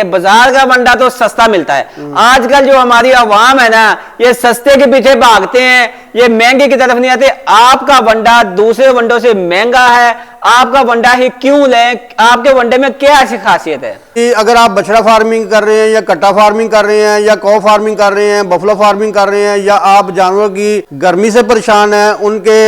बाजार का वंडा तो सस्ता मिलता है। आजकल जो हमारी आवाम है ना, ये सस्ते के पीछे भागते हैं, ये महंगे की तरफ नहीं आते। आपका वंडा दूसरे वंडों से महंगा है, आपका वंडा ही क्यों लें? आपके वंडे में क्या ऐसी खासियत है कि अगर आप बछड़ा फार्मिंग कर रहे हैं या कट्टा फार्मिंग कर रहे हैं या कौ फार्मिंग कर रहे हैं, बफलो फार्मिंग कर रहे हैं, या आप जानवरों की गर्मी से परेशान हैं, उनके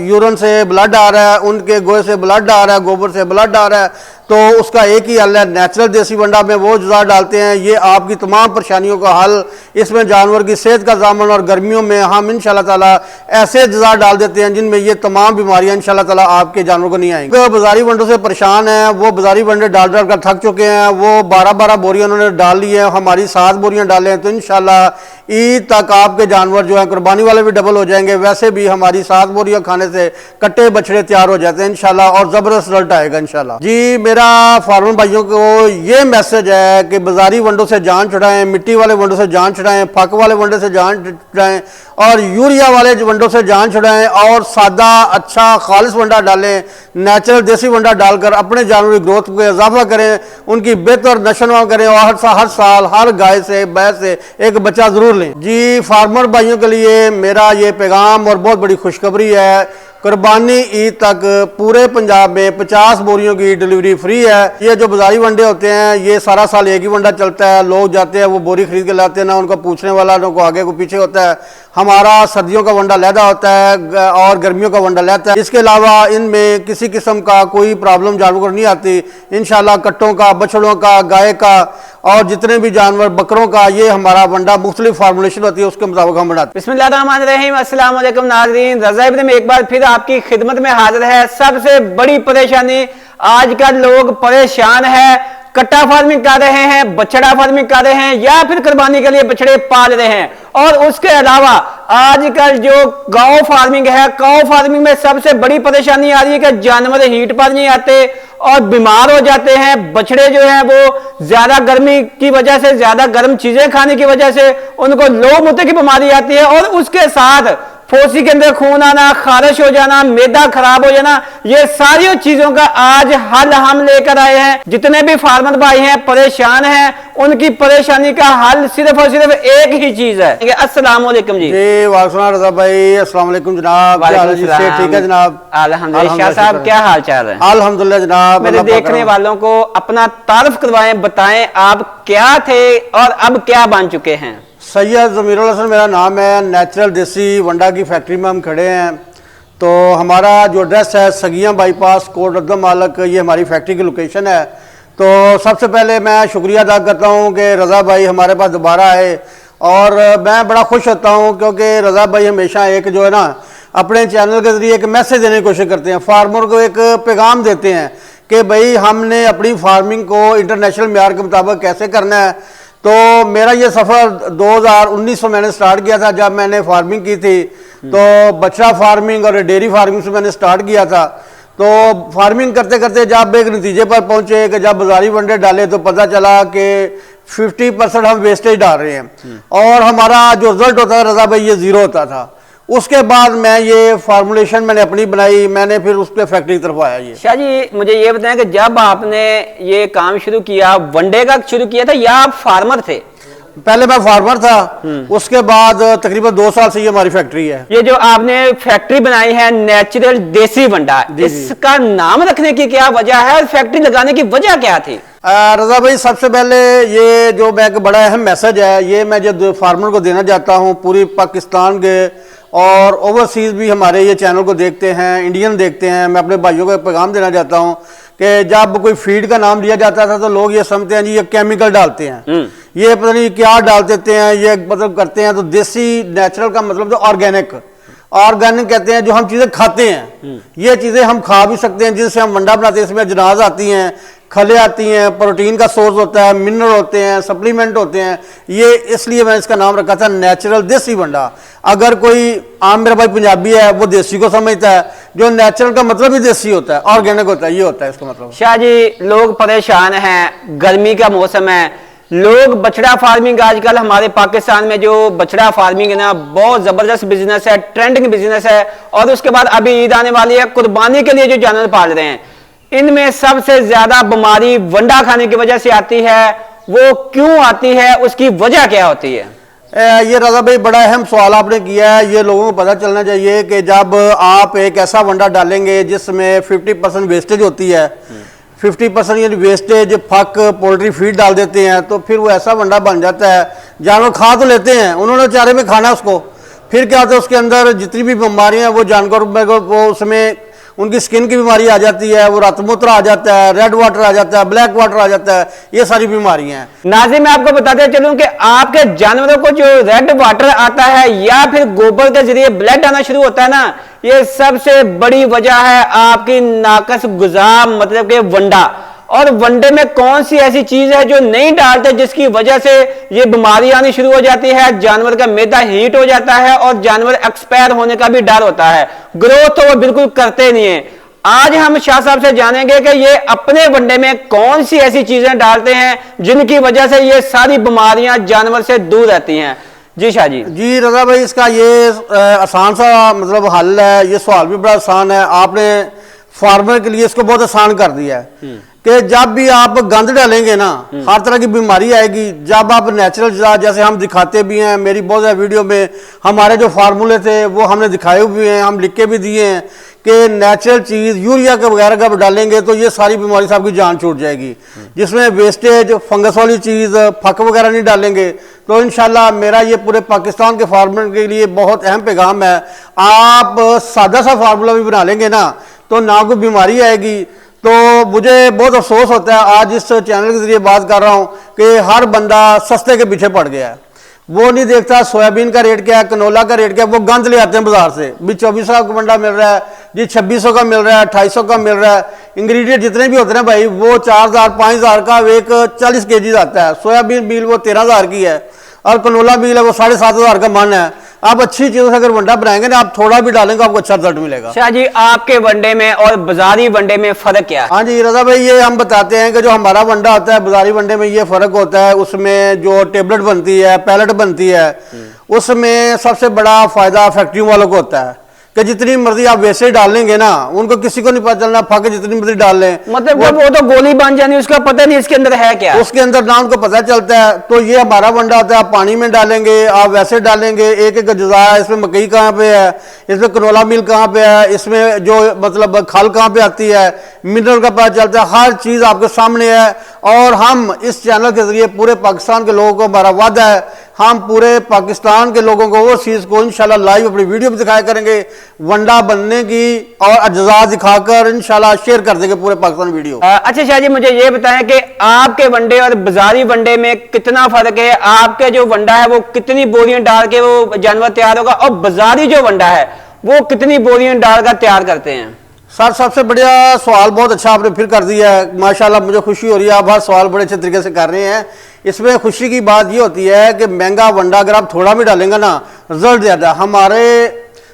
यूरिन से ब्लड आ रहा है, उनके गोए से ब्लड आ रहा है, गोबर से ब्लड आ रहा है, तो उसका एक ही हल है, नेचुरल देसी वंडा में वो जुज़ा डालते हैं। ये आपकी तमाम परेशानियों का हल, इसमें जानवर की सेहत का दामन, और गर्मियों में हम इंशाल्लाह ताला ऐसे जुज़ा डाल देते हैं जिनमें ये तमाम बीमारियां इंशाल्लाह ताला आपके जानवर को नहीं आएंगी। तो बाजारी वंडों से परेशान हैं, वो बाजारी वंडे डाल डाल कर थक चुके हैं, वो 12-12 बोरियां उन्होंने डाल ली है, हमारी 7 बोरियां डाले हैं। तो इंशाल्लाह ईद तक आपके जानवर जो है कुर्बानी वाले भी डबल हो जाएंगे। वैसे भी हमारी 7 बोरियां खाने से कट्टे बछड़े तैयार हो जाते हैं इंशाल्लाह, और जबरदस्त रिजल्ट आएगा इंशाल्लाह। जी, मेरा फार्मर भाइयों को ये मैसेज है कि बाजारी वंडों से जान छुड़ाएं, मिट्टी वाले वंडों से जान छुड़ाएं, फक वाले वंडे से जान छुड़ाएं, और यूरिया वाले वंडों से जान छुड़ाएं, और सादा अच्छा खालिश वंडा डालें, नेचुरल देसी वंडा डालकर अपने जानवर की ग्रोथ को इजाफा करें, उनकी बेहतर नशोनुमा करें, और हर साल हर गाय से भैंस से एक बच्चा जरूर लें। जी, फार्मर भाइयों के लिए मेरा ये पैगाम और बहुत बड़ी खुशखबरी है, कुर्बानी ईद तक पूरे पंजाब में 50 बोरियों की डिलीवरी फ्री है। ये जो बाजारी वंडे होते हैं, ये सारा साल एक ही वंडा चलता है, लोग जाते हैं वो बोरी खरीद के लाते हैं, ना उनको पूछने वाला, ना को आगे को पीछे होता है। हमारा सर्दियों का वंडा लहदा होता है और गर्मियों का वंडा लहता है। इसके अलावा इनमें किसी किस्म का कोई प्रॉब्लम जानवर को नहीं आती इंशाल्लाह। कट्टों का, बछड़ों का, गाय का और जितने भी जानवर, बकरों का, ये हमारा वंडा मुख्तलिफ फार्मूलेशन होती है, उसके मुताबिक हम बनाते हैं। बिस्मिल्लाहिर्रहमानिर्रहीम, अस्सलाम वालेकुम नाज़रीन, रज़ा इब्न एक बार फिर आपकी खिदमत में हाजिर है। सबसे बड़ी परेशानी आजकल लोग परेशान है, कट्टा फार्मिंग कर रहे हैं, बछड़ा फार्मिंग कर रहे हैं, या फिर कुर्बानी के लिए बछड़े पाल रहे हैं। और उसके अलावा आजकल जो गौ फार्मिंग है, गौ फार्मिंग में सबसे बड़ी परेशानी आ रही है कि जानवर हीट पर नहीं आते और बीमार हो जाते हैं। बछड़े जो हैं वो ज्यादा गर्मी की वजह से, ज्यादा गर्म चीजें खाने की वजह से उनको लो मूत्र की बीमारी आती है, और उसके साथ फोसी के अंदर खून आना, खारिश हो जाना, मैदा खराब हो जाना, ये सारी चीजों का आज हल हम लेकर आए हैं। जितने भी फार्मर भाई हैं परेशान हैं, उनकी परेशानी का हल सिर्फ और सिर्फ एक ही चीज है। अस्सलाम वालेकुम जी। वालेकुम रज़ा भाई, अस्सलाम वालेकुम जनाब। ठीक है जनाब, अल्हम्दुलिल्लाह। शाह साहब क्या हाल चाल है? अल्हम्दुलिल्लाह जनाब। मेरे देखने वालों को अपना तारुफ करवाएं, बताएं आप क्या थे और अब क्या बन चुके हैं। सैयद ज़मीरुल हसन मेरा नाम है। नेचुरल देसी वंडा की फैक्ट्री में हम खड़े हैं। तो हमारा जो एड्रेस है सगिया बाईपास, कोट रद्दम मालक, ये हमारी फैक्ट्री की लोकेशन है। तो सबसे पहले मैं शुक्रिया अदा करता हूँ कि रज़ा भाई हमारे पास दोबारा आए, और मैं बड़ा खुश होता हूँ क्योंकि रज़ा भाई हमेशा एक जो है ना अपने चैनल के ज़रिए एक मैसेज देने की कोशिश करते हैं, फार्मर को एक पैगाम देते हैं कि भाई हमने अपनी फार्मिंग को इंटरनेशनल म्यार के मुताबिक कैसे करना है। तो मेरा ये सफ़र 2019 में मैंने स्टार्ट किया था, जब मैंने फार्मिंग की थी। तो बछड़ा फार्मिंग और डेयरी फार्मिंग से मैंने स्टार्ट किया था। तो फार्मिंग करते करते जब एक नतीजे पर पहुंचे कि जब बाजारी वंडे डाले तो पता चला कि 50% हम वेस्टेज डाल रहे हैं, और हमारा जो रिजल्ट होता है रज़ा भाई ये ज़ीरो होता था। उसके बाद मैं ये फार्मूलेशन मैंने अपनी बनाई, मैंने फिर उसके फैक्ट्री की तरफ आया। ये शाह जी मुझे ये बताएं कि जब आपने ये काम शुरू किया, वनडे का शुरू किया था या आप फार्मर थे? पहले मैं फार्मर था, उसके बाद तकरीबन 2 साल से ये हमारी फैक्ट्री है। ये जो आपने फैक्ट्री बनाई है नेचुरल देसी वंडा, इसका नाम रखने की क्या वजह है और फैक्ट्री लगाने की वजह क्या थी? रज़ा भाई सबसे पहले ये जो मैं एक बड़ा अहम मैसेज है, ये मैं जो फार्मर को देना चाहता हूँ, पूरी पाकिस्तान के और ओवरसीज़ भी हमारे ये चैनल को देखते हैं, इंडियन देखते हैं। मैं अपने भाइयों को एक पैगाम देना चाहता हूँ कि जब कोई फीड का नाम लिया जाता था तो लोग ये समझते हैं जी ये केमिकल डालते हैं, ये पता नहीं क्या डाल देते हैं, ये मतलब करते हैं। तो देसी नेचुरल का मतलब जो ऑर्गेनिक कहते हैं, जो हम चीज़ें खाते हैं, ये चीज़ें हम खा भी सकते हैं, जिससे हम वंडा बनाते हैं। इसमें अजनास आती हैं, खले आती हैं, प्रोटीन का सोर्स होता है, मिनरल होते हैं, सप्लीमेंट होते हैं। ये इसलिए मैंने इसका नाम रखा था नेचुरल देसी वंडा। अगर कोई आम मेरा भाई पंजाबी है वो देसी को समझता है, जो नेचुरल का मतलब ही देसी होता है, ऑर्गेनिक होता है, ये होता है इसका मतलब। शाह जी लोग परेशान हैं, गर्मी का मौसम है, लोग बछड़ा फार्मिंग आजकल हमारे पाकिस्तान में जो बछड़ा फार्मिंग है ना बहुत जबरदस्त बिजनेस है, ट्रेंडिंग बिजनेस है। और उसके बाद अभी ईद आने वाली है, कुर्बानी के लिए जो जानवर पाल रहे हैं, इनमें सबसे ज्यादा बीमारी वंडा खाने की वजह से आती है, वो क्यों आती है, उसकी वजह क्या होती है? ये रजा भाई बड़ा अहम सवाल आपने किया है। ये लोगों को पता चलना चाहिए कि जब आप एक ऐसा वंडा डालेंगे जिसमें 50% वेस्टेज होती है, 50% यानी वेस्टेज फक पोल्ट्री फीड डाल देते हैं, तो फिर वो ऐसा वंडा बन जाता है। जानवर खा तो लेते हैं, उन्होंने चारे में खाना उसको, फिर क्या होता है उसके अंदर जितनी भी बीमारियां हैं वो जानवर वो उसमें उनकी स्किन की बीमारी आ जाती है, वो रतमूत्र आ जाता है, रेड वाटर आ जाता है, ब्लैक वाटर आ जाता है, ये सारी बीमारियां हैं। नाज़रीन मैं आपको बताते चलूं कि आपके जानवरों को जो रेड वाटर आता है या फिर गोबर के जरिए ब्लड आना शुरू होता है ना, ये सबसे बड़ी वजह है आपकी नाकस गुज़ा मतलब के वंडा। और वंडे में कौन सी ऐसी चीज है जो नहीं डालते जिसकी वजह से ये बीमारी आनी शुरू हो जाती है, जानवर का मैदा हीट हो जाता है और जानवर एक्सपायर होने का भी डर होता है, ग्रोथ तो वो बिल्कुल करते नहीं है। आज हम शाह साहब से जानेंगे कि ये अपने वंडे में कौन सी ऐसी चीजें डालते हैं जिनकी वजह से ये सारी बीमारियां जानवर से दूर रहती हैं। जी शाह जी। जी रजा भाई, इसका ये आसान सा मतलब हल है। ये सवाल भी बड़ा आसान है, आपने फार्मर के लिए इसको बहुत आसान कर दिया है कि जब भी आप गंद डालेंगे ना हर तरह की बीमारी आएगी। जब आप नेचुरल जैसे हम दिखाते भी हैं, मेरी बहुत सारी वीडियो में हमारे जो फार्मूले थे वो हमने दिखाए हुए हैं, हम लिख के भी दिए हैं कि नेचुरल चीज़ यूरिया के वगैरह का डालेंगे तो ये सारी बीमारी से आपकी जान छूट जाएगी। जिसमें वेस्टेज फंगस वाली चीज़ फक वगैरह नहीं डालेंगे तो इंशाल्लाह मेरा ये पूरे पाकिस्तान के फार्मर के लिए बहुत अहम पैगाम है। आप सादा सा फार्मूला भी बना लेंगे ना तो ना कोई बीमारी आएगी। तो मुझे बहुत अफसोस होता है, आज इस चैनल के जरिए बात कर रहा हूँ कि हर बंदा सस्ते के पीछे पड़ गया है। वो नहीं देखता सोयाबीन का रेट क्या है, कनोला का रेट क्या है, वो गंद ले आते हैं बाजार से। भी 2400 का मंडा मिल रहा है जी, 2600 का मिल रहा है, 2800 का मिल रहा है। इंग्रेडिएंट जितने भी होते हैं भाई वो 4000 5000 का एक 40 kg आता है। सोयाबीन मील वो 13000 की है और कनोला मील है वो 7500 का मन है। आप अच्छी चीजों से अगर वंडा बनाएंगे ना, आप थोड़ा भी डालेंगे आपको अच्छा रिजल्ट मिलेगा। शाह जी आपके वंडे में और बाजारी वंडे में फर्क क्या है? हाँ जी रजा भाई, ये हम बताते हैं कि जो हमारा वंडा होता है बाजारी वंडे में ये फर्क होता है। उसमें जो टेबलेट बनती है, पैलेट बनती है, उसमें सबसे बड़ा फायदा फैक्ट्री वालों को होता है कि जितनी मर्जी आप वैसे ही डाल लेंगे ना, उनको किसी को नहीं पता चलना, फक जितनी मर्जी डाल लें, मतलब वो तो गोली बन जानी, उसका पता नहीं इसके अंदर है क्या, उसके अंदर ना उनको पता चलता है। तो ये हमारा वंडा होता है, आप पानी में डालेंगे, आप वैसे डालेंगे, एक एक अज्जा है, इसमें मकई कहाँ पे है, इसमें कनोला मिल कहाँ पे है, इसमें जो मतलब खल कहाँ पे आती है, मिनरल का पता चलता है, हर चीज आपके सामने है। और हम इस चैनल के जरिए पूरे पाकिस्तान के लोगों को, हमारा वादा है हम पूरे पाकिस्तान के लोगों को वो चीज को इंशाल्लाह लाइव अपनी वीडियो में दिखाया करेंगे, वंडा बनने की और अज्जा दिखाकर इंशाल्लाह शेयर कर देंगे पूरे पाकिस्तान वीडियो। अच्छा शाह जी, मुझे ये बताएं कि आपके वंडे और बाजारी वंडे में कितना फर्क है? आपके जो वंडा है वो कितनी बोरियां डाल के वो जानवर तैयार होगा और बाजारी जो वंडा है वो कितनी बोरियां डालकर तैयार करते हैं? सर सबसे बढ़िया सवाल, बहुत अच्छा आपने फिर कर दिया है, माशाल्लाह मुझे खुशी हो रही है। आप हर सवाल बड़े अच्छे तरीके से कर रहे हैं। इसमें खुशी की बात ये होती है कि महंगा वंडा अगर आप थोड़ा भी डालेंगे ना, रिजल्ट ज्यादा। हमारे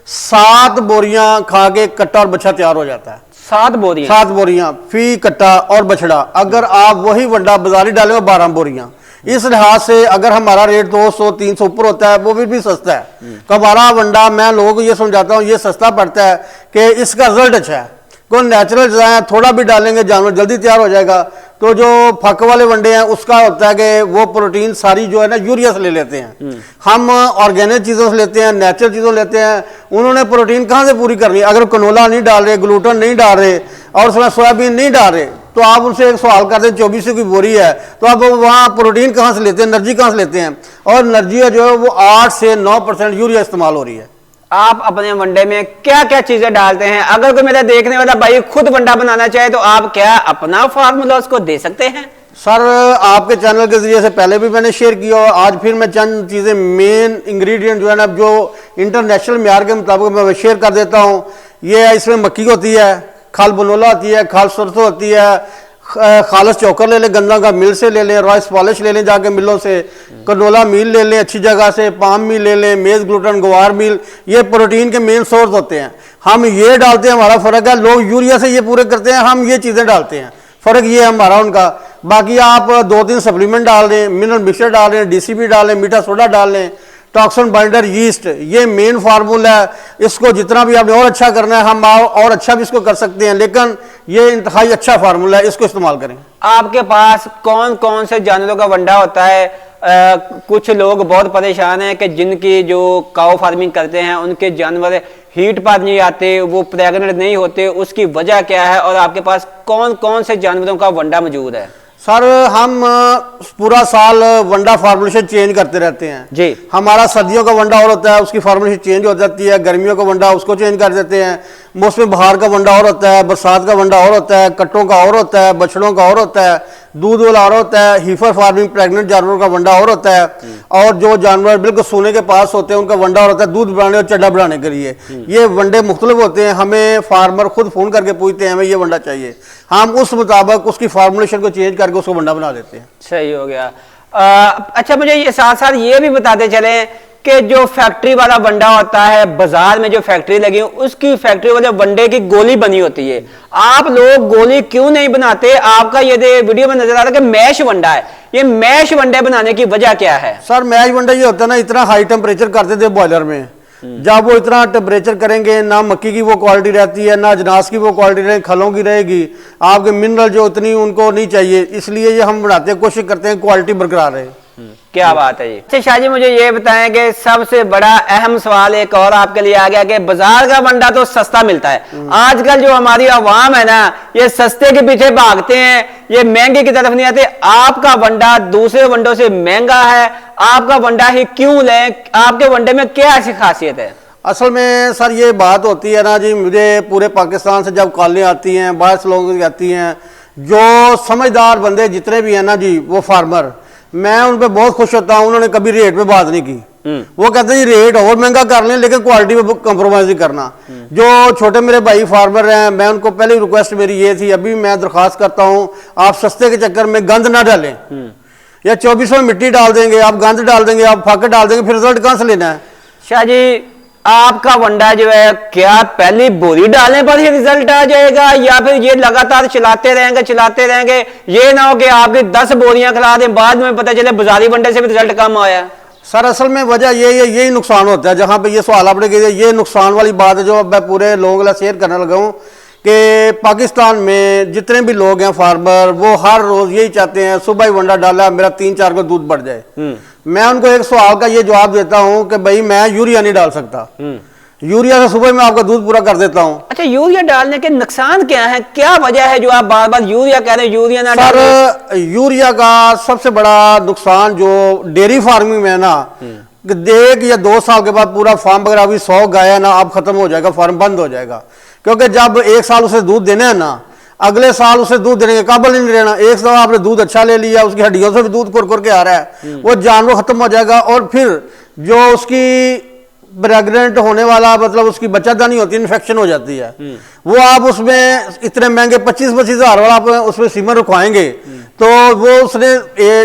7 बोरियां खा के कट्टा और बछड़ा तैयार हो जाता है। 7 बोरियां फी कट्टा और बछड़ा। अगर आप वही वंडा बाजारी डालेंगे 12 बोरियां। इस लिहाज से अगर हमारा रेट 200-300 ऊपर होता है वो भी सस्ता है। तो हमारा वंडा, मैं लोगों को ये समझाता हूँ, ये सस्ता पड़ता है कि इसका रिजल्ट अच्छा है। कोई नेचुरल जाए, थोड़ा भी डालेंगे जानवर जल्दी तैयार हो जाएगा। तो जो फक वाले वंडे हैं उसका होता है कि वो प्रोटीन सारी जो है ना यूरिया से ले लेते हैं, हम ऑर्गेनिक चीज़ों से लेते हैं, नेचुरल चीज़ों लेते हैं। उन्होंने प्रोटीन कहाँ से पूरी करनी है? अगर कनोला नहीं डाल रहे, ग्लूटन नहीं डाल रहे और उसमें सोयाबीन नहीं डाल रहे, तो आप उनसे एक सवाल करते हैं 2400 की बोरी है तो आप वहाँ प्रोटीन कहाँ से लेते हैं, एनर्जी कहाँ से लेते हैं? और एनर्जी जो है वो 8 से 9% यूरिया इस्तेमाल हो रही है। आप अपने वंडे में क्या क्या चीजें डालते हैं? अगर कोई मेरा देखने वाला भाई खुद वंडा बनाना चाहे तो आप क्या अपना फार्मूला उसको दे सकते हैं? सर आपके चैनल के जरिए से पहले भी मैंने शेयर किया और आज फिर मैं चंद चीज़ें मेन इंग्रेडिएंट जो है ना, जो इंटरनेशनल म्यार के मुताबिक मैं शेयर कर देता हूँ। ये इसमें मक्की होती है, खाल बनोला होती है, खाल सरसों होती है, खालस चौकर ले लें, गंदा का मिल से ले लें, रॉयस पॉलिश ले लें जाके मिलों से, कनोला मील ले लें अच्छी जगह से, पाम मील ले लें, मेज ग्लूटन, ग्वार मील, ये प्रोटीन के मेन सोर्स होते हैं। हम ये डालते हैं, हमारा फ़र्क है। लोग यूरिया से ये पूरे करते हैं, हम ये चीज़ें डालते हैं, फ़र्क ये है हमारा उनका। बाकी आप 2-3 सप्लीमेंट डाल दें, मिनरल मिक्सचर डाल दें, DCP डाल लें, मीठा सोडा डाल लें, टॉक्सिन बाइंडर, यीस्ट, ये मेन फार्मूला है। इसको जितना भी आपने और अच्छा करना है हम और अच्छा भी इसको कर सकते हैं, लेकिन ये इंतहाई अच्छा फार्मूला है, इसको इस्तेमाल करें। आपके पास कौन कौन से जानवरों का वंडा होता है? कुछ लोग बहुत परेशान हैं कि जिनकी जो काऊ फार्मिंग करते हैं उनके जानवर हीट पर नहीं आते, वो प्रेग्नेंट नहीं होते, उसकी वजह क्या है? और आपके पास कौन कौन से जानवरों का वंडा मौजूद है? सर हम पूरा साल वंडा फार्मूलेशन चेंज करते रहते हैं जी। हमारा सर्दियों का वंडा और होता है, उसकी फार्मूलेशन चेंज हो जाती है, गर्मियों का वंडा उसको चेंज कर देते हैं, मौसम बहार का वंडा और होता है, बरसात का वंडा और होता है, कट्टों का और होता है, बछड़ों का और होता है, दूध वाला और होता है, हीफर फार्मिंग प्रेग्नेंट जानवरों का वंडा और होता है, और जो जानवर बिल्कुल सोने के पास होते हैं उनका वंडा और होता है दूध बढ़ाने और चड्डा बढ़ाने के लिए। ये वंडे मुख्तलिफ होते हैं, हमें फार्मर खुद फोन करके पूछते हैं हमें ये वंडा चाहिए, हम उस मुताबिक उसकी फार्मूलेशन को चेंज करके उसको वंडा बना देते हैं। सही हो गया। अच्छा, मुझे ये साथ साथ ये भी बताते चले कि जो फैक्ट्री वाला वंडा होता है, बाजार में जो फैक्ट्री लगी है उसकी फैक्ट्री वाले वंडे की गोली बनी होती है, आप लोग गोली क्यों नहीं बनाते? आपका ये वीडियो में नजर आ रहा है कि मैश वंडा है, ये मैश वंडे बनाने की वजह क्या है? सर मैश वंडा ये होता है ना, इतना हाई टेम्परेचर करते थे बॉयलर में, जब वो इतना टेम्परेचर करेंगे ना मक्की की वो क्वालिटी रहती है, ना अजनास की वो क्वालिटी रहेगी, खलों की रहेगी, आपके मिनरल जो इतनी उनको नहीं चाहिए, इसलिए ये हम बनाते हैं, कोशिश करते हैं क्वालिटी बरकरार रहे। क्या बात है जी। अच्छा शाह जी, मुझे ये बताएं कि सबसे बड़ा अहम सवाल एक और आपके लिए आ गया कि बाजार का वंडा तो सस्ता मिलता है, आजकल जो हमारी आवाम है ना ये सस्ते के पीछे भागते हैं, ये महंगे की तरफ नहीं आते। आपका वंडा दूसरे वंडों से महंगा है, आपका वंडा ही क्यों लें? आपके वंडे में क्या ऐसी खासियत है? असल में सर ये बात होती है ना जी, मुझे पूरे पाकिस्तान से जब कॉलें आती हैं, बाहर से लोग आती हैं, जो समझदार बंदे जितने भी हैं ना जी वो फार्मर, मैं उन पे बहुत खुश होता हूँ, उन्होंने कभी रेट पे बात नहीं की। वो कहते हैं रेट और महंगा कर लें लेकिन क्वालिटी पे कंप्रोमाइज नहीं करना। जो छोटे मेरे भाई फार्मर हैं, मैं उनको पहले रिक्वेस्ट मेरी ये थी, अभी मैं दरख्वास्त करता हूँ आप सस्ते के चक्कर में गंद ना डालें, या 2400 मिट्टी डाल देंगे, आप गंद डाल देंगे, आप फाके डाल देंगे, फिर रिजल्ट कहाँ से लेना है? शाह जी, आपका वंडा जो है क्या पहली बोरी डालने पर ही रिजल्ट आ जाएगा, या फिर ये लगातार चलाते रहेंगे, ये ना हो कि आपकी 10 बोरियां खिला दें, बाद में पता चले बाजारी वंडे से भी रिजल्ट कम आया? सर असल में वजह यही नुकसान होता है, जहां पे ये सवाल आपने किया, ये नुकसान वाली बात है जो मैं पूरे लोगों के लिए शेयर करने लगा हूँ कि पाकिस्तान में जितने भी लोग हैं फार्मर, वो हर रोज यही चाहते हैं सुबह ही वंडा डाला मेरा 3-4 को दूध बढ़ जाए। मैं उनको एक सवाल का ये जवाब देता हूं कि भाई मैं यूरिया नहीं डाल सकता, यूरिया से सुबह में आपका दूध पूरा कर देता हूं। अच्छा, यूरिया डालने के नुकसान क्या है? क्या वजह है जो आप बार बार यूरिया कह रहे हैं, यूरिया ना डालें? सर यूरिया का सबसे बड़ा नुकसान जो डेयरी फार्मिंग में है ना, 1 या 2 साल के बाद पूरा फार्म वगैरह अभी 100 गाय ना अब खत्म हो जाएगा, फार्म बंद हो जाएगा, क्योंकि जब 1 साल उसे दूध देना है ना, अगले साल उसे दूध देने के काबिल नहीं रहना। एक साल आपने दूध अच्छा ले लिया, उसकी हड्डियों से भी दूध कुर के आ रहा है, वो जानवर खत्म हो जाएगा, और फिर जो उसकी प्रेग्नेंट होने वाला मतलब उसकी बच्चादानी होती है, इन्फेक्शन हो जाती है, वो आप उसमें इतने महंगे 25-25 हज़ार वाला आप उसमें सीमर रखवाएंगे तो वो उसने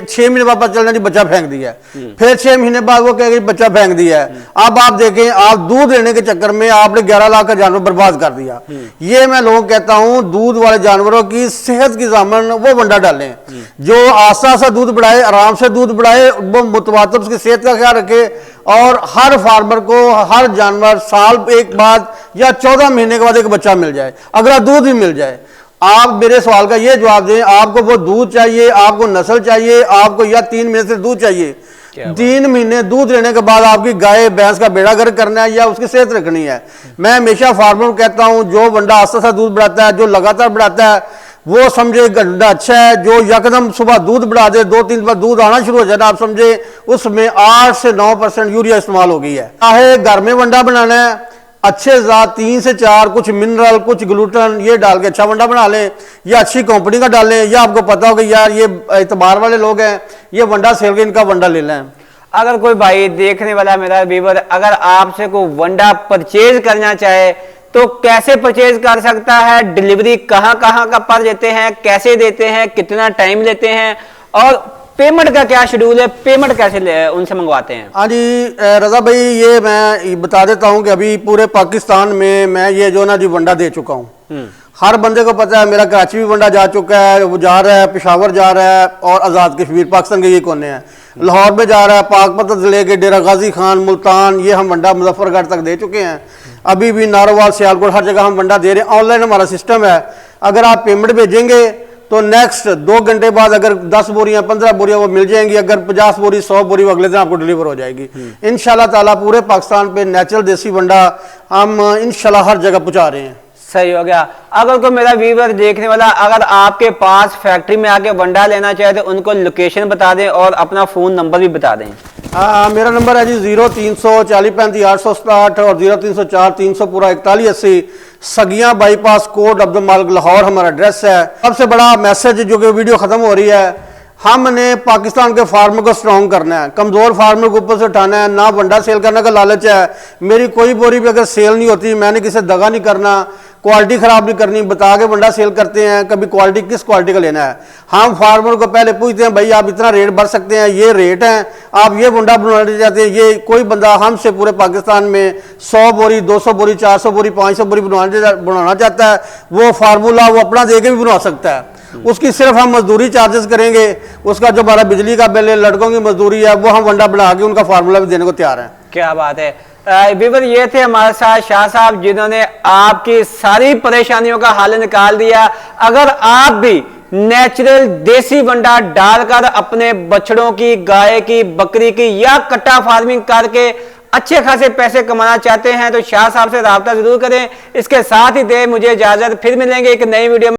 6 महीने बाद पता चलना जी बच्चा फेंक दिया, फिर 6 महीने बाद वो कहेगा बच्चा फेंक दिया है। अब आप देखें, आप दूध लेने के चक्कर में आपने 11 लाख का जानवर बर्बाद कर दिया। ये मैं लोगों को कहता हूं, दूध वाले जानवरों की सेहत की जामन वो वंडा डालें, जो आस्ता आस्ता दूध बढ़ाए, आराम से दूध बढ़ाए, वो मुतवातर उसकी सेहत का ख्याल रखे, और हर फार्मर को हर जानवर साल एक बाद या 14 महीने के बाद एक बच्चा मिल जाए, अगला दूध भी मिल जाए। आप मेरे सवाल का ये जवाब दें, आपको वो दूध चाहिए, आपको नस्ल चाहिए, आपको या 3 महीने से दूध चाहिए, 3 महीने दूध लेने के बाद आपकी गाय भैंस का बेड़ा गर्क करना है या उसकी सेहत रखनी है। मैं हमेशा फार्मर को कहता हूं, जो बंदा आस्ता आस्ता दूध बढ़ाता है, जो लगातार बढ़ाता है, वो समझे गंडा अच्छा है। जो यकदम सुबह दूध बढ़ा दे, 2-3 दिन बाद दूध आना शुरू हो जाए, आप समझे उसमें 8 से 9% यूरिया इस्तेमाल हो गई है। चाहे घर में वंडा बनाना है, अच्छे ज़ात 3 से 4 कुछ मिनरल कुछ ग्लूटन ये डाल के अच्छा वंडा बना लें, या अच्छी कंपनी का डाल लें, या आपको पता हो कि यार ये एतबार वाले लोग हैं, ये वंडा सेल के इनका वंडा ले लें। अगर कोई भाई देखने वाला मेरा व्यूअर अगर आपसे कोई वंडा परचेज करना चाहे तो कैसे परचेज कर सकता है? डिलीवरी कहां कहां का पर देते हैं, कैसे देते हैं, कितना टाइम लेते हैं, और पेमेंट का क्या शेड्यूल है, पेमेंट कैसे उनसे मंगवाते हैं? हाँ जी रजा भाई, ये मैं बता देता हूँ कि अभी पूरे पाकिस्तान में मैं ये जो ना जी वंडा दे चुका हूँ। हर बंदे को पता है, मेरा कराची भी वंडा जा चुका है, वो जा रहा है, पेशावर जा रहा है, और आज़ाद कश्मीर पाकिस्तान के ये कोने हैं, लाहौर में जा रहा है, पाकपत जिले के डेरा गाजी खान, मुल्तान, ये हम वंडा मुजफ्फरगढ़ तक दे चुके हैं। अभी भी नारोवाल, सियालकोट, हर जगह हम वंडा दे रहे हैं। ऑनलाइन हमारा सिस्टम है, अगर आप पेमेंट भेजेंगे तो नेक्स्ट 2 घंटे बाद अगर 10 बोरियां 15 बोरियां वो मिल जाएंगी, अगर 50 बोरी 100 बोरी वो अगले दिन आपको डिलीवर हो जाएगी। इंशाल्लाह ताला पूरे पाकिस्तान पे नेचुरल देसी वंडा हम इंशाल्लाह हर जगह पहुंचा रहे हैं। सही हो गया। अगर कोई मेरा व्यूअर देखने वाला अगर आपके पास फैक्ट्री में आके वंडा लेना चाहे तो उनको लोकेशन बता दें और अपना फोन नंबर भी बता दें। मेरा नंबर है जी 0300 40 35 867 और 0304 300 पूरा 4180 सगिया बाईपास कोट अब्दुल मालिक लाहौर हमारा एड्रेस है। सबसे बड़ा मैसेज जो कि वीडियो खत्म हो रही है, हमने पाकिस्तान के फार्मर को स्ट्रॉन्ग करना है, कमजोर फार्मर को ऊपर से उठाना है। ना वंडा सेल करने का लालच है, मेरी कोई बोरी भी अगर सेल नहीं होती मैंने किसी दगा नहीं करना, क्वालिटी खराब नहीं करनी, बता के वंडा सेल करते हैं। कभी क्वालिटी किस क्वालिटी का लेना है, हम फार्मर को पहले पूछते हैं भाई आप इतना रेट भर सकते हैं, ये रेट है, आप ये वंडा बनवाना चाहते हैं। ये कोई बंदा हमसे पूरे पाकिस्तान में 100 बोरी 200 बोरी 400 बोरी 500 बोरी बनवाना चाहता है, वो फार्मूला वो अपना दे के भी बनवा सकता है। उसकी सिर्फ हम मजदूरी चार्जेस करेंगे, उसका जो हमारा बिजली का बिल है, लड़कों की मजदूरी है, वो हम वंडा बना के उनका फार्मूला भी देने को तैयार है। क्या बात है। व्यूअर ये थे हमारे साथ शाह साहब जिन्होंने आपकी सारी परेशानियों का हल निकाल दिया। अगर आप भी नेचुरल देसी वंडा डालकर अपने बछड़ों की, गाय की, बकरी की या कट्टा फार्मिंग करके अच्छे खासे पैसे कमाना चाहते हैं तो शाह साहब से राब्ता जरूर करें। इसके साथ ही दे मुझे इजाजत, फिर मिलेंगे एक नई वीडियो में।